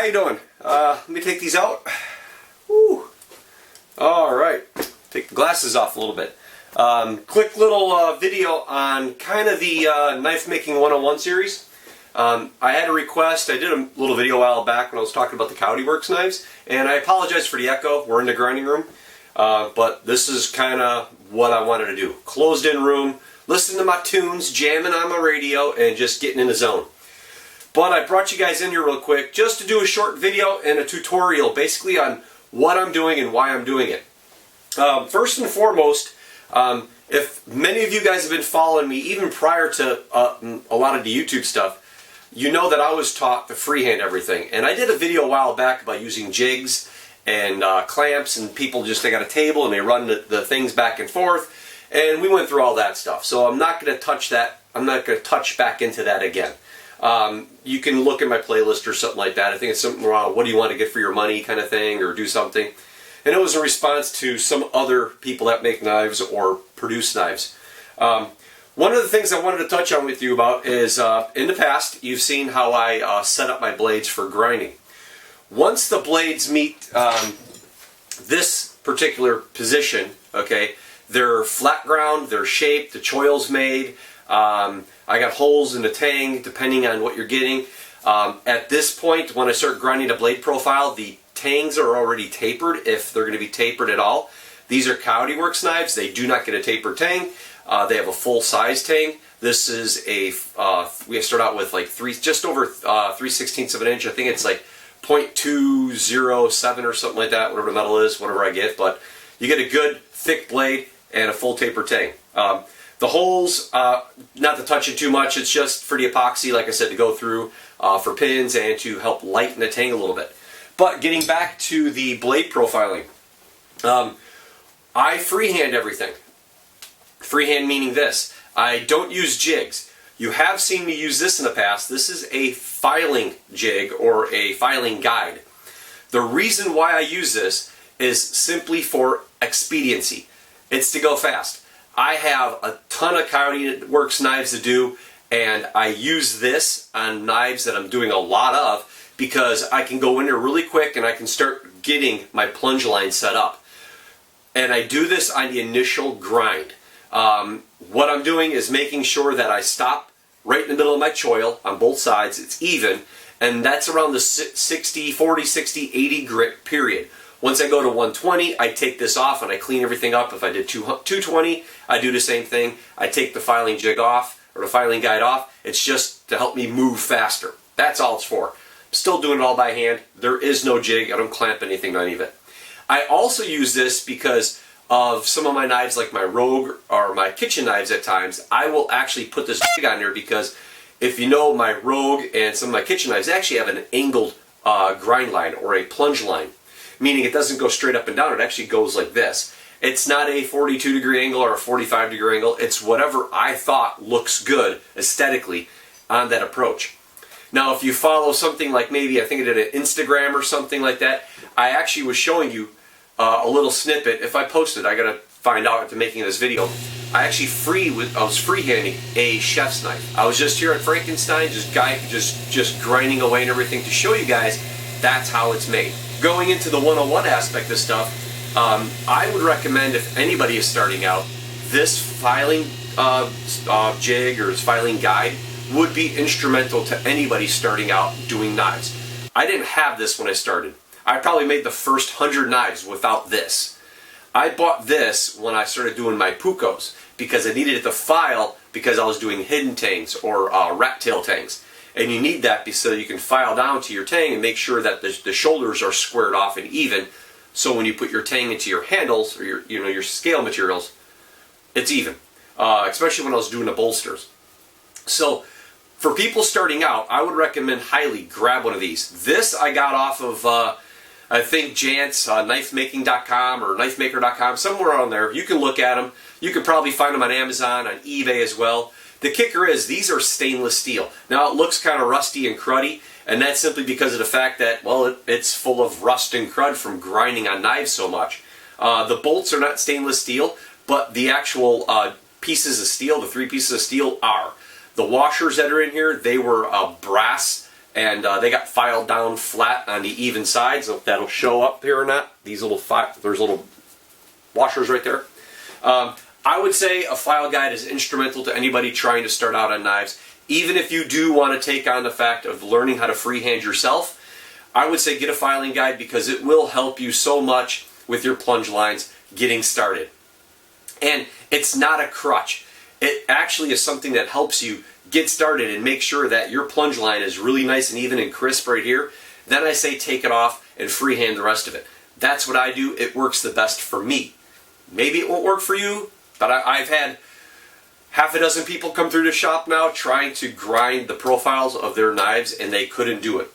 you doing? Let me take these out. Woo. All right, take the glasses off a little bit. Quick little video on kind of the knife making 101 series. I had a request. I did a little video a while back when I was talking about the Coyote Works knives, and I apologize for the echo. We're in the grinding room, but this is kind of what I wanted to do. Closed in room, listening to my tunes, jamming on my radio, and just getting in the zone. But I brought you guys in here real quick just to do a short video and a tutorial basically on what I'm doing and why I'm doing it. First and foremost, if many of you guys have been following me even prior to a lot of the YouTube stuff, you know that I was taught to freehand everything. And I did a video a while back about using jigs and clamps, and people just, they got a table and they run the things back and forth, and we went through all that stuff. So I'm not going to touch that. I'm not going to touch back into that again. You can look at my playlist or something like that. I think it's something around what do you want to get for your money kind of thing, or do something. And it was a response to some other people that make knives or produce knives. One of the things I wanted to touch on with you about is in the past you've seen how I set up my blades for grinding. Once the blades meet this particular position, okay, they're flat ground, they're shaped, the choil's made. I got holes in the tang depending on what you're getting. At this point, when I start grinding a blade profile, the tangs are already tapered, if they're going to be tapered at all. These are Coyote Works knives. They do not get a tapered tang. They have a full size tang. This is a, we start out with like just over 3/16 of an inch. I think it's like 0.207 or something like that, whatever the metal is, whatever I get. But you get a good thick blade and a full taper tang. The holes, not to touch it too much, it's just for the epoxy, like I said, to go through for pins and to help lighten the tang a little bit. But getting back to the blade profiling, I freehand everything. Freehand meaning this. I don't use jigs. You have seen me use this in the past. This is a filing jig or a filing guide. The reason why I use this is simply for expediency. It's to go fast. I have a ton of Coyote Works knives to do, and I use this on knives that I'm doing a lot of because I can go in there really quick and I can start getting my plunge line set up. And I do this on the initial grind. What I'm doing is making sure that I stop right in the middle of my choil on both sides. It's even, and that's around the 40, 60, 80 grit period. Once I go to 120, I take this off and I clean everything up. If I did 220, I do the same thing. I take the filing jig off, or the filing guide off. It's just to help me move faster. That's all it's for. I'm still doing it all by hand. There is no jig. I don't clamp anything to any of it. I also use this because of some of my knives, like my Rogue or my kitchen knives at times. I will actually put this jig on there because if you know my Rogue and some of my kitchen knives, they actually have an angled grind line or a plunge line. Meaning it doesn't go straight up and down, it actually goes like this. It's not a 42-degree angle or a 45-degree angle, it's whatever I thought looks good aesthetically on that approach. Now if you follow something like, maybe I think I did an Instagram or something like that, I actually was showing you a little snippet. If I posted, I gotta find out after making this video, I actually I was freehanding a chef's knife. I was just here at Frankenstein, just grinding away and everything to show you guys that's how it's made. Going into the 101 aspect of stuff, I would recommend, if anybody is starting out, this filing jig or this filing guide would be instrumental to anybody starting out doing knives. I didn't have this when I started. I probably made the first 100 knives without this. I bought this when I started doing my pucos because I needed it to file because I was doing hidden tangs or rat tail tangs. And you need that so you can file down to your tang and make sure that the shoulders are squared off and even. So when you put your tang into your handles or your scale materials, it's even. Especially when I was doing the bolsters. So for people starting out, I would recommend highly grab one of these. This I got off of I think Jant's knifemaking.com or knifemaker.com, somewhere on there. You can look at them. You can probably find them on Amazon, on eBay as well. The kicker is these are stainless steel. Now it looks kind of rusty and cruddy, and that's simply because of the fact that, well, it's full of rust and crud from grinding on knives so much. The bolts are not stainless steel, but the actual pieces of steel, the 3 pieces of steel, are. The washers that are in here, they were brass and they got filed down flat on the even sides. If that'll show up here or not. These little there's little washers right there. I would say a file guide is instrumental to anybody trying to start out on knives. Even if you do want to take on the fact of learning how to freehand yourself, I would say get a filing guide because it will help you so much with your plunge lines getting started. And it's not a crutch. It actually is something that helps you get started and make sure that your plunge line is really nice and even and crisp right here. Then I say take it off and freehand the rest of it. That's what I do. It works the best for me. Maybe it won't work for you, but I've had half a dozen people come through the shop now trying to grind the profiles of their knives, and they couldn't do it.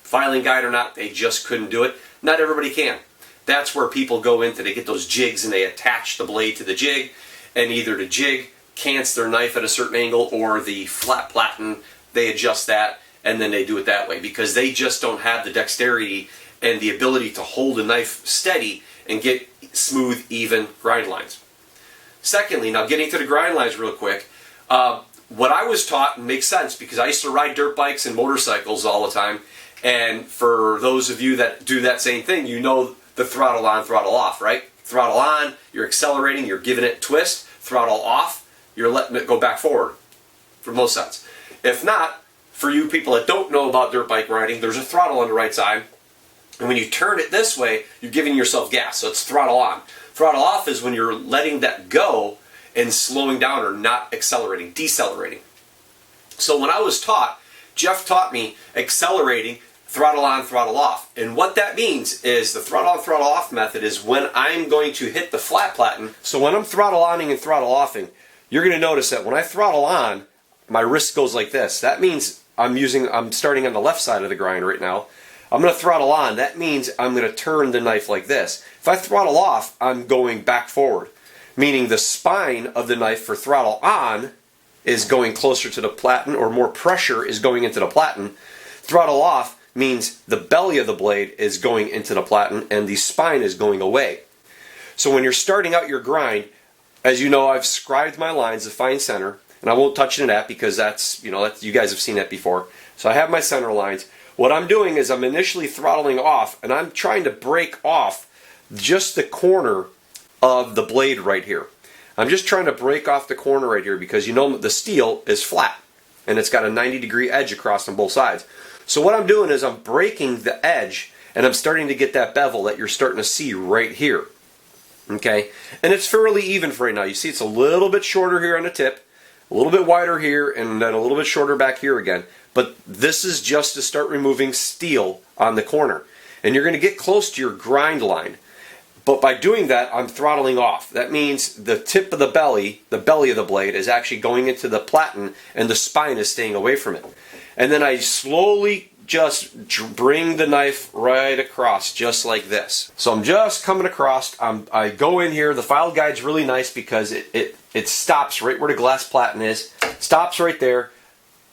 Filing guide or not, they just couldn't do it. Not everybody can. That's where people go into, they get those jigs and they attach the blade to the jig, and either the jig cants their knife at a certain angle or the flat platen, they adjust that and then they do it that way because they just don't have the dexterity and the ability to hold a knife steady and get smooth, even grind lines. Secondly, now getting to the grind lines real quick, what I was taught makes sense because I used to ride dirt bikes and motorcycles all the time, and for those of you that do that same thing, you know the throttle on, throttle off, right? Throttle on, you're accelerating, you're giving it a twist. Throttle off, you're letting it go back forward, for most sense. If not, for you people that don't know about dirt bike riding, there's a throttle on the right side, and when you turn it this way, you're giving yourself gas, so it's throttle on. Throttle off is when you're letting that go and slowing down or not accelerating, decelerating. So when I was taught, Jeff taught me accelerating, throttle on, throttle off. And what that means is the throttle on, throttle off method is when I'm going to hit the flat platen. So when I'm throttle oning and throttle offing, you're going to notice that when I throttle on, my wrist goes like this. That means I'm starting on the left side of the grind right now. I'm going to throttle on. That means I'm going to turn the knife like this. If I throttle off, I'm going back forward, meaning the spine of the knife for throttle on is going closer to the platen, or more pressure is going into the platen. Throttle off means the belly of the blade is going into the platen and the spine is going away. So when you're starting out your grind, as you know, I've scribed my lines to find center, and I won't touch into that because that's you guys have seen that before. So I have my center lines. What I'm doing is I'm initially throttling off, and I'm trying to break off just the corner of the blade right here. I'm just trying to break off the corner right here because you know the steel is flat and it's got a 90-degree edge across on both sides. So what I'm doing is I'm breaking the edge and I'm starting to get that bevel that you're starting to see right here. Okay, and it's fairly even for right now. You see it's a little bit shorter here on the tip, a little bit wider here, and then a little bit shorter back here again. But this is just to start removing steel on the corner. And you're going to get close to your grind line. But by doing that, I'm throttling off. That means the tip of the belly of the blade, is actually going into the platen and the spine is staying away from it. And then I slowly just bring the knife right across, just like this. So I'm just coming across. I go in here. The file guide's really nice because it stops right where the glass platen is. Stops right there.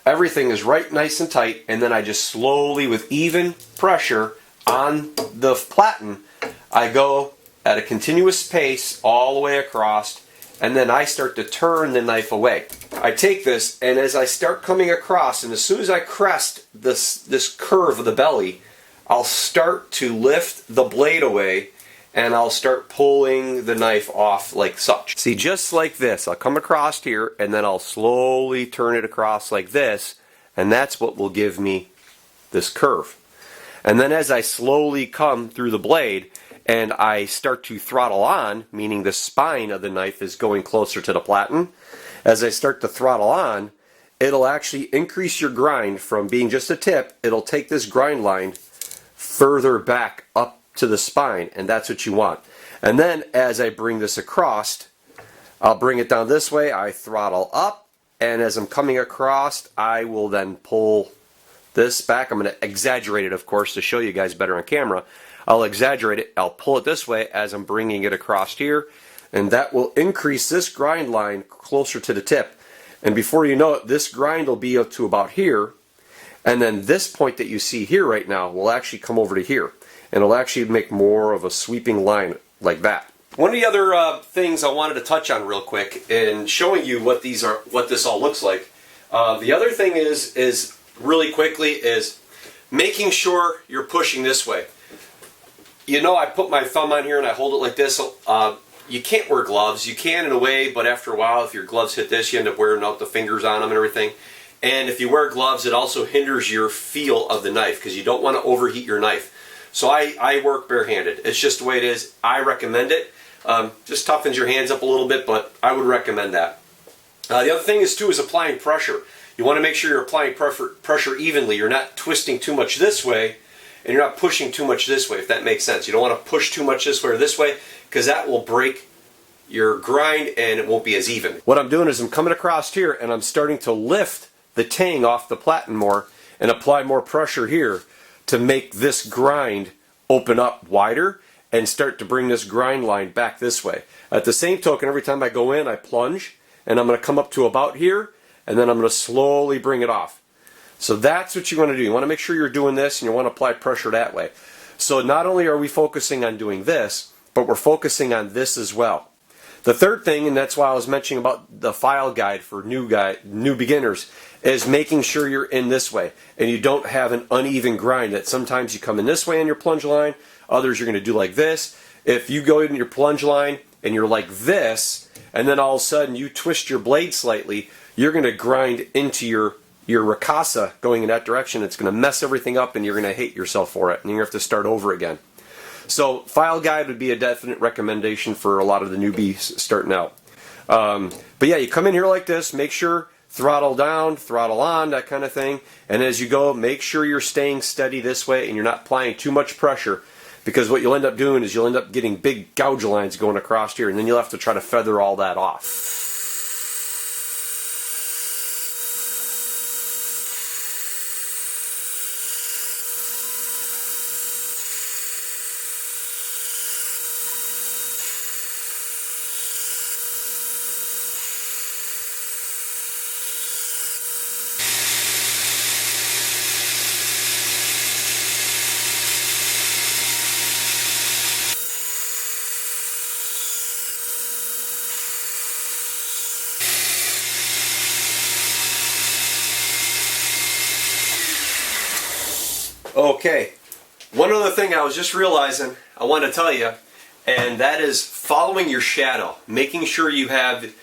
Everything is right nice and tight. And then I just slowly, with even pressure on the platen, I go at a continuous pace all the way across, and then I start to turn the knife away. I take this, and as I start coming across, and as soon as I crest this curve of the belly, I'll start to lift the blade away, and I'll start pulling the knife off like such. See, just like this. I'll come across here, and then I'll slowly turn it across like this, and that's what will give me this curve. And then as I slowly come through the blade, and I start to throttle on, meaning the spine of the knife is going closer to the platen, as I start to throttle on, it'll actually increase your grind from being just a tip. It'll take this grind line further back up to the spine, and that's what you want. And then as I bring this across, I'll bring it down this way, I throttle up, and as I'm coming across, I will then pull this back. I'm going to exaggerate it, of course, to show you guys better on camera. I'll exaggerate it. I'll pull it this way as I'm bringing it across here, and that will increase this grind line closer to the tip. And before you know it, this grind will be up to about here, and then this point that you see here right now will actually come over to here, and it'll actually make more of a sweeping line like that. One of the other things I wanted to touch on real quick in showing you what this all looks like. The other thing is really quickly is making sure you're pushing this way. You know, I put my thumb on here and I hold it like this. You can't wear gloves. You can in a way, but after a while, if your gloves hit this, you end up wearing out the fingers on them and everything. And if you wear gloves, it also hinders your feel of the knife because you don't want to overheat your knife. So I work barehanded. It's just the way it is. I recommend it. Just toughens your hands up a little bit, but I would recommend that. The other thing is applying pressure. You want to make sure you're applying pressure evenly. You're not twisting too much this way, and you're not pushing too much this way, if that makes sense. You don't want to push too much this way or this way, because that will break your grind and it won't be as even. What I'm doing is I'm coming across here and I'm starting to lift the tang off the platen more and apply more pressure here to make this grind open up wider and start to bring this grind line back this way. At the same token, every time I go in, I plunge, and I'm going to come up to about here, and then I'm going to slowly bring it off. So that's what you want to do. You want to make sure you're doing this, and you want to apply pressure that way. So not only are we focusing on doing this, but we're focusing on this as well. The third thing, and that's why I was mentioning about the file guide for new beginners, is making sure you're in this way and you don't have an uneven grind. That sometimes you come in this way in your plunge line, others you're going to do like this. If you go in your plunge line and you're like this, and then all of a sudden you twist your blade slightly, you're going to grind into your ricasa going in that direction. It's going to mess everything up and you're going to hate yourself for it and you're going to have to start over again. So file guide would be a definite recommendation for a lot of the newbies starting out. But yeah, you come in here like this, make sure throttle down, throttle on, that kind of thing. And as you go, make sure you're staying steady this way and you're not applying too much pressure, because what you'll end up doing is you'll end up getting big gouge lines going across here, and then you'll have to try to feather all that off. Okay, one other thing I was just realizing I want to tell you, and that is following your shadow, making sure you have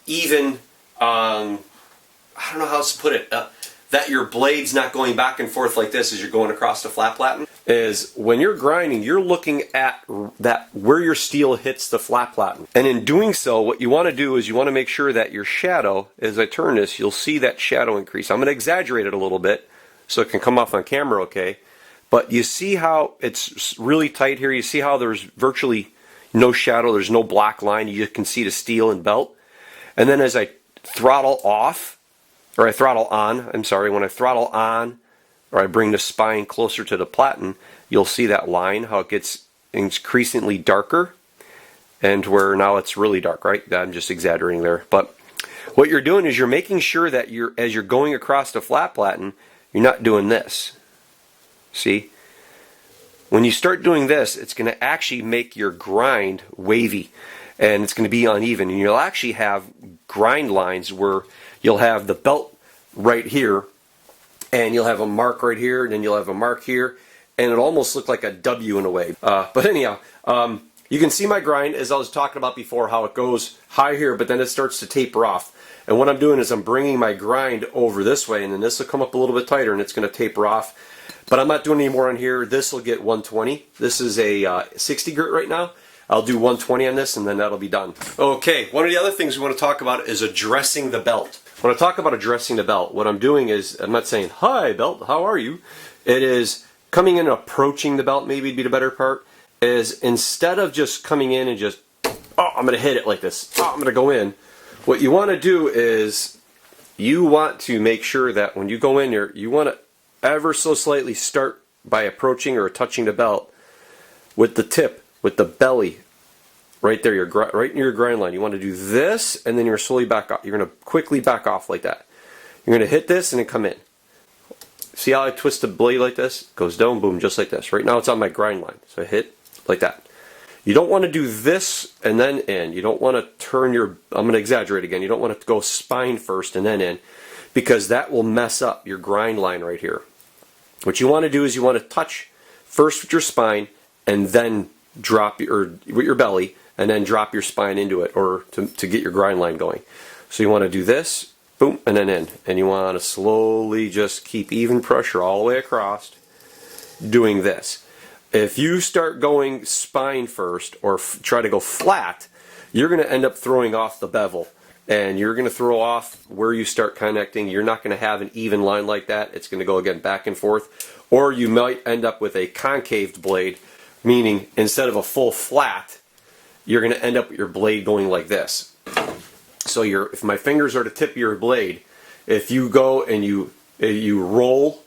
even, I don't know how else to put it, that your blade's not going back and forth like this as you're going across the flat platen. Is when you're grinding, you're looking at that where your steel hits the flat platen. And in doing so, what you want to do is you want to make sure that your shadow, as I turn this, you'll see that shadow increase. I'm going to exaggerate it a little bit so it can come off on camera okay. But you see how it's really tight here. You see how there's virtually no shadow. There's no black line. You can see the steel and belt. And then as I throttle off, or I throttle on, I'm sorry, when I throttle on, or I bring the spine closer to the platen, you'll see that line, how it gets increasingly darker, and where now it's really dark, right? I'm just exaggerating there. But what you're doing is you're making sure that as you're going across the flat platen, you're not doing this. See? When you start doing this, it's going to actually make your grind wavy, and it's going to be uneven, and you'll actually have grind lines where you'll have the belt right here, and you'll have a mark right here, and then you'll have a mark here, and it'll almost look like a W in a way. But anyhow, you can see my grind, as I was talking about before, how it goes high here, but then it starts to taper off. And what I'm doing is I'm bringing my grind over this way, and then this will come up a little bit tighter, and it's going to taper off. But I'm not doing any more on here. This will get 120. This is a 60 grit right now. I'll do 120 on this, and then that'll be done. Okay, one of the other things we want to talk about is addressing the belt. When I talk about addressing the belt, what I'm doing is, I'm not saying, "Hi, belt, how are you?" It is coming in and approaching the belt, maybe would be the better part, is instead of just coming in and just, "Oh, I'm going to hit it like this. Oh, I'm going to go in." What you want to do is, you want to make sure that when you go in there, you want to ever so slightly start by approaching or touching the belt with the tip, with the belly, right there, right near your grind line. You want to do this, and then you're slowly back off. You're going to quickly back off like that. You're going to hit this and then come in. See how I twist the blade like this? It goes down, boom, just like this. Right now it's on my grind line, so I hit like that. You don't want to do this and then in. You don't want to turn your, I'm going to exaggerate again, you don't want to go spine first and then in, because that will mess up your grind line right here. What you want to do is you want to touch first with your spine and then drop with your belly and then drop your spine into it, or to get your grind line going. So you want to do this, boom, and then in. And you want to slowly just keep even pressure all the way across doing this. If you start going spine first or try to go flat, you're going to end up throwing off the bevel. And you're going to throw off where you start connecting. You're not going to have an even line like that. It's going to go again back and forth. Or you might end up with a concaved blade, meaning instead of a full flat, you're going to end up with your blade going like this. So if my fingers are the tip of your blade, if you go and you roll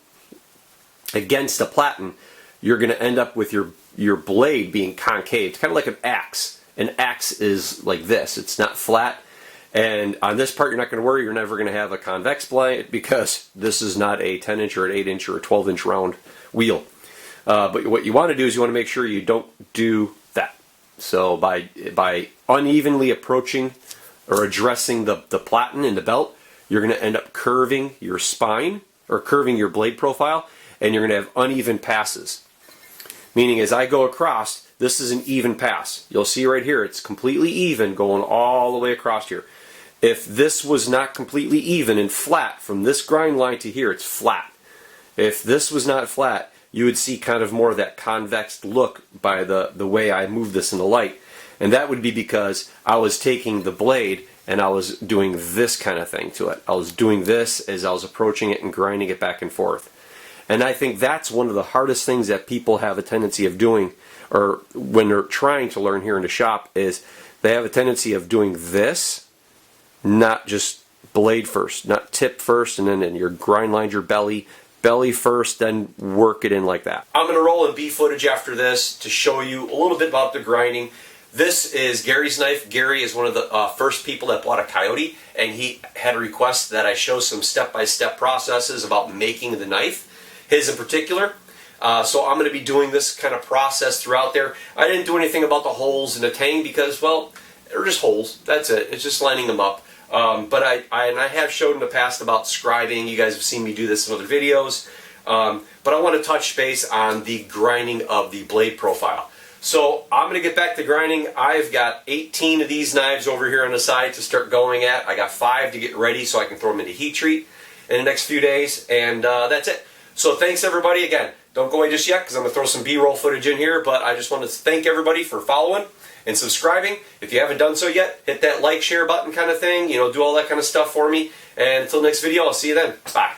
against a platen, you're going to end up with your blade being concave, kind of like an axe. An axe is like this. It's not flat. And on this part, you're not going to worry. You're never going to have a convex blade because this is not a 10-inch or an 8-inch or a 12-inch round wheel. But what you want to do is you want to make sure you don't do that. So by unevenly approaching or addressing the platen in the belt, you're going to end up curving your spine or curving your blade profile, and you're going to have uneven passes. Meaning as I go across, this is an even pass. You'll see right here, it's completely even going all the way across here. If this was not completely even and flat from this grind line to here, it's flat. If this was not flat, you would see kind of more of that convex look by the way I move this in the light. And that would be because I was taking the blade and I was doing this kind of thing to it. I was doing this as I was approaching it and grinding it back and forth. And I think that's one of the hardest things that people have a tendency of doing, or when they're trying to learn here in the shop, is they have a tendency of doing this, not just blade first, not tip first, and then your grind line, your belly first, then work it in like that. I'm going to roll in B footage after this to show you a little bit about the grinding. This is Gary's knife. Gary is one of the first people that bought a Coyote, and he had a request that I show some step-by-step processes about making the knife, his in particular. So I'm going to be doing this kind of process throughout there. I didn't do anything about the holes in the tang because, well, they're just holes. That's it. It's just lining them up. But I have showed in the past about scribing. You guys have seen me do this in other videos. But I want to touch base on the grinding of the blade profile. So I'm going to get back to grinding. I've got 18 of these knives over here on the side to start going at. I got 5 to get ready so I can throw them into heat treat in the next few days. And that's it. So thanks everybody again. Don't go away just yet because I'm going to throw some B-roll footage in here. But I just want to thank everybody for following and subscribing. If you haven't done so yet, hit that like, share button kind of thing. You know, do all that kind of stuff for me. And until next video, I'll see you then. Bye.